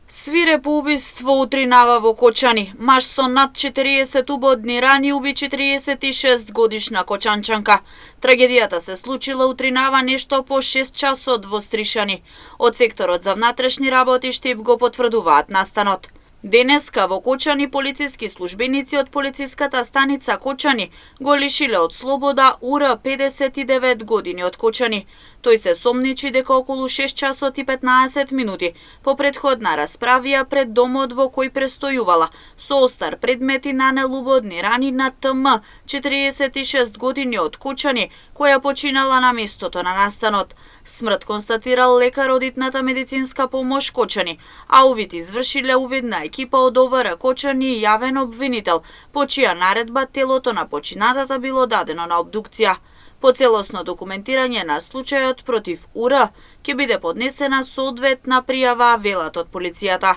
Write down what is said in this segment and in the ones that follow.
Свирепо убиство утринава во Кочани. Маж со над 40 убодни рани уби 46 годишна кочанчанка. Трагедијата се случила утринава нешто по 6 часот во Стришани. Од секторот за внатрешни работи Штип го потврдуваат настанот. Денеска во Кочани полициски службеници од полициската станица Кочани го лишиле од слобода Ур 59 години од Кочани. Тој се сомничи дека околу 6 часот и 15 минути по претходна расправија пред домот во кој престојувала со остар предмети нанел убодни рани на ТМ 46 години од Кочани, која починала на местото на настанот. Смрт констатирал лекар од итната медицинска помош Кочани, а увид извршиле увидна екипа од ОВР Кочани и јавен обвинител, по чија наредба телото на починатата било дадено на обдукција. По целосно документирање на случајот против УР ќе биде поднесена соодветна пријава, велат од полицијата.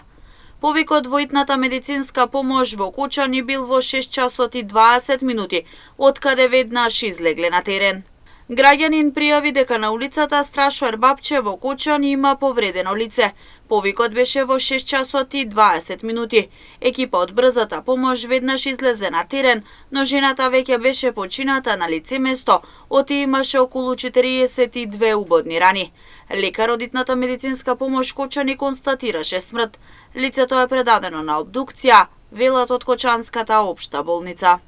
Повикот во итната медицинска помош во Кочани бил во 6 часот и 20 минути, откаде веднаш излегле на терен. Граѓанин пријави дека на улицата Страшо Ербапче во Кочани има повредено лице. Повикот беше во 6 часот и 20 минути. Екипа од брзата помош веднаш излезе на терен, но жената веќе беше почината на лице место, оти имаше околу 42 убодни рани. Лекар од итната медицинска помош Кочани констатираше смрт. Лицето е предадено на обдукција, велат од Кочанската општа болница.